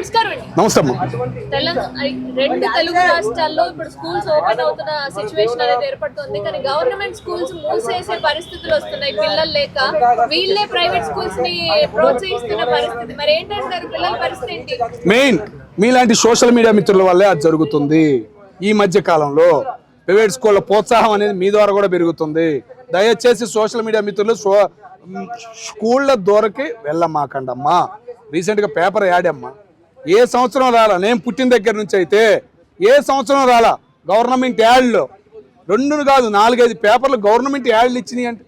నమస్కారం అండి. నమస్తే అమ్మా. రెండు తెలుగు రాష్ట్రాల్లో ఇప్పుడు స్కూల్స్ ఓపెన్ అవుతున్న సిచ్యువేషన్ అనేది ఏర్పడుతుంది. కానీ గవర్నమెంట్ స్కూల్స్ మూసేసే పరిస్థితులు వస్తున్నాయి పిల్లలు లేక. వీళ్ళే ప్రైవేట్ స్కూల్స్ ని ప్రోత్సహిస్తున్న పరిస్థితి. మరి ఏంటంటారు పిల్లల పరిస్థితి ఏంటి? మెయిన్ మీలాంటి సోషల్ మీడియా మిత్రుల వల్లే అది జరుగుతుంది. ఈ మధ్య కాలంలో ప్రైవేట్ స్కూళ్ళ ప్రోత్సాహం అనేది మీ ద్వారా కూడా పెరుగుతుంది. దయచేసి సోషల్ మీడియా మిత్రులు స్కూళ్ళ దూరకి వెళ్ళమాకండమ్మా. రీసెంట్గా పేపర్ యాడ్ అమ్మా, ఏ సంవత్సరం రాలా, నేను పుట్టిన దగ్గర నుంచి అయితే ఏ సంవత్సరం రాలా గవర్నమెంట్ యాడ్లో 2 కాదు 4-5 పేపర్లు గవర్నమెంట్ యాడ్లు ఇచ్చినాయి అంటే,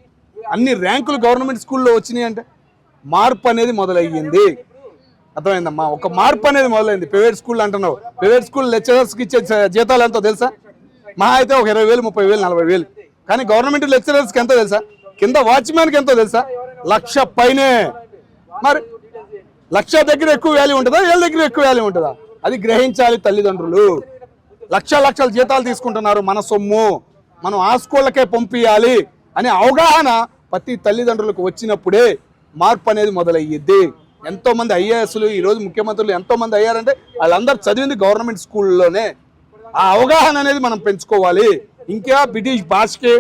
అన్ని ర్యాంకులు గవర్నమెంట్ స్కూల్లో వచ్చినాయి అంటే మార్పు అనేది మొదలయ్యింది. అర్థమైందమ్మా, ఒక మార్పు అనేది మొదలైంది. ప్రైవేట్ స్కూల్ అంటున్నావు, ప్రైవేట్ స్కూల్ లెక్చరర్స్కి ఇచ్చే జీతాలు ఎంతో తెలుసా? మా అయితే ఒక 20,000, 30,000, 40,000. కానీ గవర్నమెంట్ లెక్చరర్స్కి ఎంతో తెలుసా? కింద వాచ్మ్యాన్కి ఎంతో తెలుసా? 1,00,000 పైనే. మరి 1,00,000 దగ్గర ఎక్కువ వాల్యూ ఉంటుందా, 7 దగ్గర ఎక్కువ వాల్యూ ఉంటుందా? అది గ్రహించాలి తల్లిదండ్రులు. లక్షల జీతాలు తీసుకుంటున్నారు, మన సొమ్ము మనం ఆ స్కూళ్ళకే పంపించాలి అనే అవగాహన ప్రతి తల్లిదండ్రులకు వచ్చినప్పుడే మార్పు అనేది మొదలయ్యిద్ది. ఎంతోమంది ఐఏఎస్లు ఈరోజు ముఖ్యమంత్రులు ఎంతోమంది అయ్యారంటే వాళ్ళందరూ చదివింది గవర్నమెంట్ స్కూల్లోనే. ఆ అవగాహన అనేది మనం పెంచుకోవాలి. ఇంకా బ్రిటిష్ భాషకి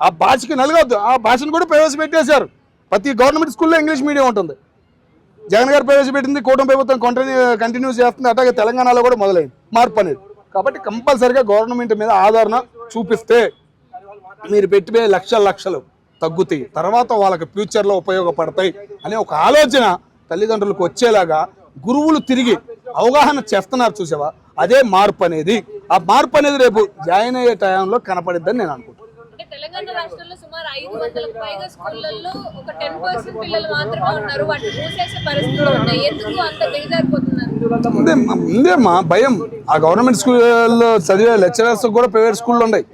ఆ భాషకి నలగొద్దు, ఆ భాషను కూడా ప్రవేశపెట్టేశారు. ప్రతి గవర్నమెంట్ స్కూల్లో ఇంగ్లీష్ మీడియం ఉంటుంది. జగన్ గారు ప్రవేశపెట్టింది, కూటమి ప్రభుత్వం కంటిన్యూ చేస్తుంది. అట్లాగే తెలంగాణలో కూడా మొదలైంది మార్పు అనేది. కాబట్టి కంపల్సరిగా గవర్నమెంట్ మీద ఆదరణ చూపిస్తే మీరు పెట్టే లక్షలు తగ్గుతాయి, తర్వాత వాళ్ళకి ఫ్యూచర్లో ఉపయోగపడతాయి అనే ఒక ఆలోచన తల్లిదండ్రులకు వచ్చేలాగా గురువులు తిరిగి అవగాహన చేస్తున్నారు. చూసావా, అదే మార్పు అనేది. ఆ మార్పు అనేది రేపు జాయిన్ అయ్యే టైంలో కనపడిద్దని నేను అనుకుంటున్నాను. తెలంగాణ రాష్ట్రంలో సుమారు 500లకు పైగా స్కూళ్లలో ఒక 10% పిల్లలు మాత్రమే ఉన్నారు. వాటిని మూసేసే పరిస్థితులు ఉన్నాయి. ఎందుకు అంత దిగజారిపోతున్నారు? ఉందేమ్మా భయం. ఆ గవర్నమెంట్ స్కూల్లో చదివే లెక్చరర్స్ కూడా ప్రైవేట్ స్కూళ్ళు ఉన్నాయి.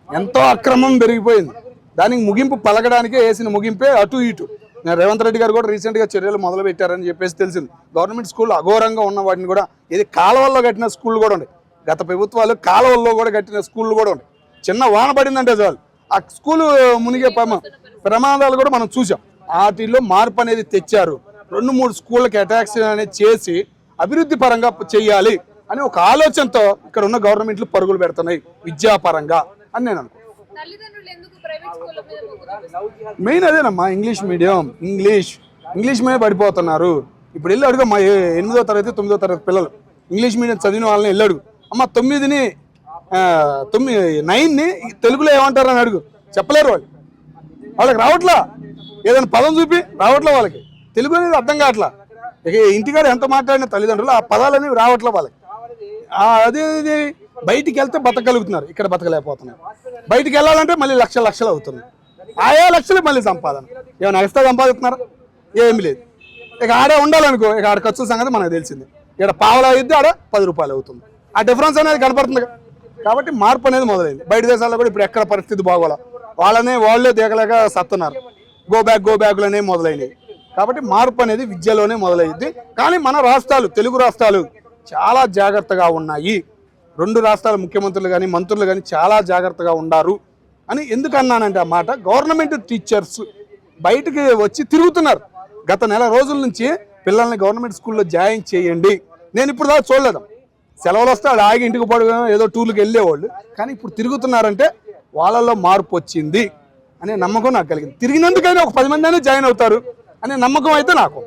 ఎంతో అక్రమం పెరిగిపోయింది. దానికి ముగింపు పలకడానికే వేసిన ముగింపే అటు ఇటు. నేను రేవంత్ రెడ్డి గారు కూడా రీసెంట్గా చర్యలు మొదలు పెట్టారని చెప్పేసి తెలిసింది. గవర్నమెంట్ స్కూల్ అఘోరంగా ఉన్న వాటిని కూడా, ఇది కాలువల్లో కట్టిన స్కూళ్ళు కూడా ఉన్నాయి. గత ప్రభుత్వాలు కాలువల్లో కూడా కట్టిన స్కూళ్ళు కూడా ఉన్నాయి. చిన్న వాన పడిందంటే చాలు ఆ స్కూలు మునిగే ప్రమాదాలు కూడా మనం చూసాం. వాటిల్లో మార్పు అనేది తెచ్చారు. 2-3 స్కూళ్ళకి అటాక్స్ అనేది చేసి అభివృద్ధి పరంగా చేయాలి అని ఒక ఆలోచనతో ఇక్కడ ఉన్న గవర్నమెంట్లు పరుగులు పెడుతున్నాయి విద్యాపరంగా అని నేను అనుకుంటున్నాను. మెయిన్ అదేనమ్మా, ఇంగ్లీష్ మీడియం, ఇంగ్లీష్ మీద పడిపోతున్నారు. ఇప్పుడు వెళ్ళి అడుగు, మా 8వ తరగతి 9వ తరగతి పిల్లలు ఇంగ్లీష్ మీడియం చదివిన వాళ్ళని వెళ్ళి అడుగు, అమ్మ 9ని తెలుగులో ఏమంటారని అడుగు, చెప్పలేరు వాళ్ళు. వాళ్ళకి రావట్లా, ఏదైనా పదం చూపి రావట్లే వాళ్ళకి. తెలుగు అనేది అర్థం కావట్లా. ఇక ఇంటికాడ ఎంత మాట్లాడిన తల్లిదండ్రులు ఆ పదాలు అనేవి రావట్లే వాళ్ళకి. అదే బయటికి వెళ్తే బతకగలుగుతున్నారు, ఇక్కడ బతకలేకపోతున్నారు. బయటికి వెళ్ళాలంటే మళ్ళీ లక్షలు అవుతున్నాయి. ఆయా లక్షలు మళ్ళీ సంపాదన. ఏమైనా ఎక్స్ట్రా సంపాదిస్తున్నారా? ఏమి లేదు. ఇక ఆడే ఉండాలనుకో, ఇక ఆడ ఖర్చుల సంగతి మనకు తెలిసింది. ఇక్కడ పావలా అయితే ఆడ 10 రూపాయలు అవుతుంది. ఆ డిఫరెన్స్ అనేది కనపడుతుంది. కాబట్టి మార్పు అనేది మొదలైంది. బయట దేశాల్లో కూడా ఇప్పుడు ఎక్కడ పరిస్థితి బాగోలా, వాళ్ళే దిగలేక సత్తున్నారు. గో బ్యాక్లు అనేవి మొదలైనవి. కాబట్టి మార్పు అనేది విద్యలోనే మొదలైంది. కానీ మన రాష్ట్రాలు, తెలుగు రాష్ట్రాలు చాలా జాగ్రత్తగా ఉన్నాయి. 2 రాష్ట్రాల ముఖ్యమంత్రులు కానీ మంత్రులు కానీ చాలా జాగ్రత్తగా ఉన్నారు అని ఎందుకు అన్నానంటే, ఆ మాట గవర్నమెంట్ టీచర్స్ బయటకు వచ్చి తిరుగుతున్నారు. గత నెల రోజుల నుంచి పిల్లల్ని గవర్నమెంట్ స్కూల్లో జాయిన్ చేయండి. నేను ఇప్పుడు దాకా చూడలేదు. సెలవులు వస్తే వాళ్ళు ఆగి ఇంటికి పడుకుని ఏదో టూర్లకు వెళ్ళేవాళ్ళు. కానీ ఇప్పుడు తిరుగుతున్నారంటే వాళ్ళలో మార్పు వచ్చింది అనే నమ్మకం నాకు కలిగింది. తిరిగినందుకైనా ఒక 10 మంది అయినా జాయిన్ అవుతారు అనే నమ్మకం అయితే నాకు.